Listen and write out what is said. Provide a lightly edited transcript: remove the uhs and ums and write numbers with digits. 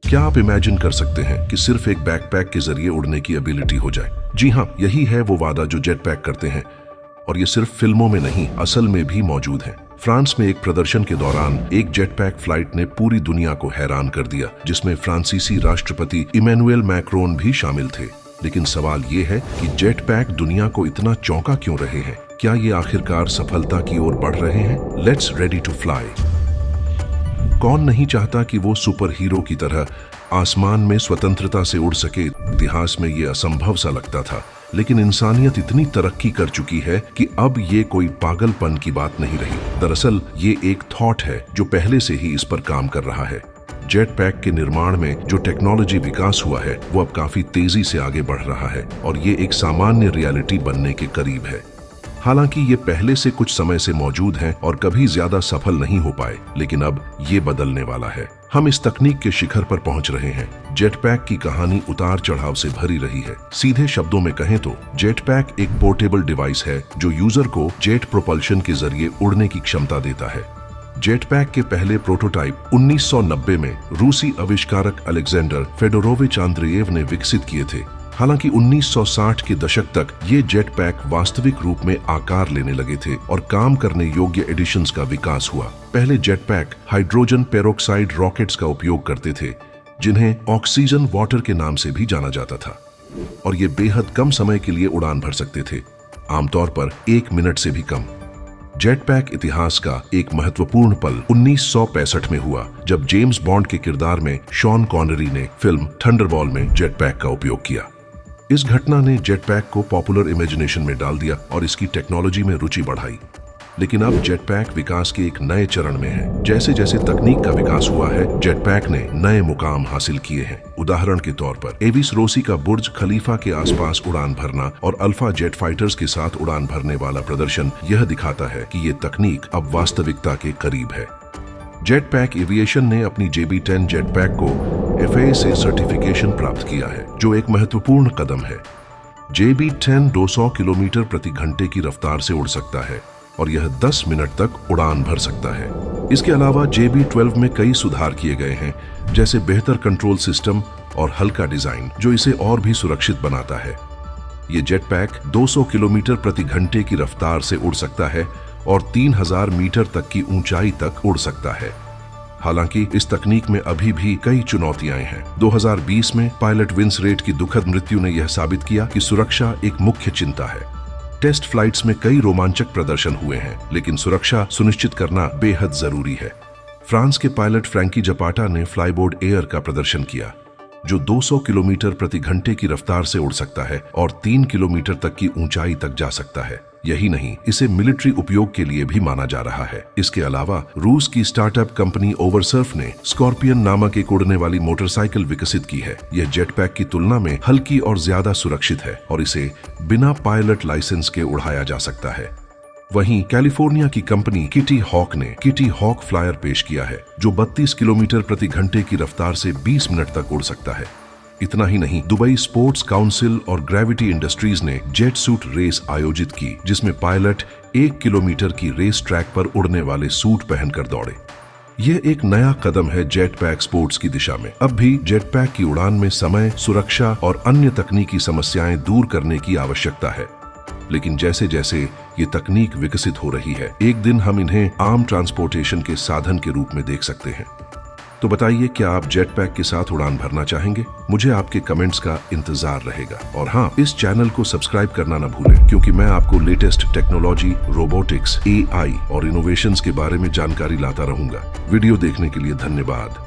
क्या आप इमेजिन कर सकते हैं कि सिर्फ एक बैकपैक के जरिए उड़ने की एबिलिटी हो जाए? जी हाँ, यही है वो वादा जो जेट पैक करते हैं। और ये सिर्फ फिल्मों में नहीं, असल में भी मौजूद है। फ्रांस में एक प्रदर्शन के दौरान एक जेट पैक फ्लाइट ने पूरी दुनिया को हैरान कर दिया, जिसमें फ्रांसीसी राष्ट्रपति इमैनुएल मैक्रोन भी शामिल थे। लेकिन सवाल ये है कि जेट पैक दुनिया को इतना चौंका क्यों रहे हैं? क्या ये आखिरकार सफलता की ओर बढ़ रहे हैं? Let's ready to fly. कौन नहीं चाहता कि वो सुपर हीरो की तरह आसमान में स्वतंत्रता से उड़ सके? इतिहास में ये असंभव सा लगता था, लेकिन इंसानियत इतनी तरक्की कर चुकी है कि अब ये कोई पागलपन की बात नहीं रही। दरअसल ये एक थॉट है जो पहले से ही इस पर काम कर रहा है। जेट पैक के निर्माण में जो टेक्नोलॉजी विकास हुआ है वो अब काफी तेजी से आगे बढ़ रहा है और ये एक सामान्य रियलिटी बनने के करीब है। हालांकि ये पहले से कुछ समय से मौजूद हैं और कभी ज्यादा सफल नहीं हो पाए, लेकिन अब ये बदलने वाला है। हम इस तकनीक के शिखर पर पहुंच रहे हैं। जेट पैक की कहानी उतार चढ़ाव से भरी रही है। सीधे शब्दों में कहें तो जेट पैक एक पोर्टेबल डिवाइस है जो यूजर को जेट प्रोपल्शन के जरिए उड़ने की क्षमता देता है। जेट पैक के पहले प्रोटोटाइप 1990 में रूसी आविष्कारक अलेक्जेंडर फेडोरोविच आंद्रेयेव ने विकसित किए थे। हालांकि 1960 के दशक तक ये जेट पैक वास्तविक रूप में आकार लेने लगे थे और काम करने योग्य एडिशंस का विकास हुआ। पहले jet pack hydrogen peroxide rockets का उपयोग करते थे, जिन्हें ऑक्सीजन वाटर के नाम से भी जाना जाता था, और ये बेहद कम समय के लिए उड़ान भर सकते थे, आमतौर पर 1 मिनट से भी कम। जेट पैक इतिहास का एक महत्वपूर्ण पल 1965 में हुआ, जब जेम्स बॉन्ड के किरदार में शॉन कॉनरी ने फिल्म थंडरबॉल्ट में जेट पैक का उपयोग किया। इस घटना ने जेट पैक को पॉपुलर इमेजिनेशन में डाल दिया और इसकी टेक्नोलॉजी में रुचि बढ़ाई। लेकिन अब जेट पैक विकास के एक नए चरण में है। जैसे जैसे तकनीक का विकास हुआ है, जेट पैक ने नए मुकाम हासिल किए हैं। उदाहरण के तौर पर एविस रोसी का बुर्ज खलीफा के आसपास उड़ान भरना और अल्फा जेट फाइटर्स के साथ उड़ान भरने वाला प्रदर्शन यह दिखाता है कि ये तकनीक अब वास्तविकता के करीब है। जेट पैक एविएशन ने अपनी JB-10 जेट पैक को FAA से सर्टिफिकेशन प्राप्त किया है, जो एक महत्वपूर्ण कदम है। JB-10 200 किलोमीटर प्रति घंटे की रफ्तार से उड़ सकता है और यह 10 मिनट तक उड़ान भर सकता है। इसके अलावा JB-12 में कई सुधार किए गए हैं, जैसे बेहतर कंट्रोल सिस्टम और हल्का डिजाइन, जो इसे और भी सुरक्षित बनाता है। ये जेट पैक 200 किलोमीटर प्रति घंटे की रफ्तार से उड़ सकता है और 3000 मीटर तक की ऊंचाई तक उड़ सकता है। हालांकि इस तकनीक में अभी भी कई चुनौतियां हैं। 2020 में पायलट विंस रेट की दुखद मृत्यु ने यह साबित किया कि सुरक्षा एक मुख्य चिंता है। टेस्ट फ्लाइट्स में कई रोमांचक प्रदर्शन हुए हैं, लेकिन सुरक्षा सुनिश्चित करना बेहद जरूरी है। फ्रांस के पायलट फ्रैंकी जपाटा ने फ्लाईबोर्ड एयर का प्रदर्शन किया, जो 200 किलोमीटर प्रति घंटे की रफ्तार से उड़ सकता है और 3 किलोमीटर तक की ऊंचाई तक जा सकता है। यही नहीं, इसे मिलिट्री उपयोग के लिए भी माना जा रहा है। इसके अलावा रूस की स्टार्टअप कंपनी ओवरसर्फ ने स्कॉर्पियन नामक एक उड़ने वाली मोटरसाइकिल विकसित की है। यह जेट पैक की तुलना में हल्की और ज्यादा सुरक्षित है और इसे बिना पायलट लाइसेंस के उड़ाया जा सकता है। वहीं कैलिफोर्निया की कंपनी किटी हॉक ने किटी हॉक फ्लायर पेश किया है, जो 32 किलोमीटर प्रति घंटे की रफ्तार से 20 मिनट तक उड़ सकता है। इतना ही नहीं, दुबई स्पोर्ट्स काउंसिल और ग्रेविटी इंडस्ट्रीज ने जेट सूट रेस आयोजित की, जिसमें पायलट 1 किलोमीटर की रेस ट्रैक पर उड़ने वाले सूट पहनकर दौड़े। यह एक नया कदम है जेट पैक स्पोर्ट्स की दिशा में। अब भी जेट पैक की उड़ान में समय, सुरक्षा और अन्य तकनीकी समस्याएं दूर करने की आवश्यकता है। लेकिन जैसे जैसे ये तकनीक विकसित हो रही है, एक दिन हम इन्हें आम ट्रांसपोर्टेशन के साधन के रूप में देख सकते हैं। तो बताइए, क्या आप जेट पैक के साथ उड़ान भरना चाहेंगे? मुझे आपके कमेंट्स का इंतजार रहेगा। और हाँ, इस चैनल को सब्सक्राइब करना न भूलें, क्योंकि मैं आपको लेटेस्ट टेक्नोलॉजी, रोबोटिक्स, AI और इनोवेशंस के बारे में जानकारी लाता रहूंगा। वीडियो देखने के लिए धन्यवाद।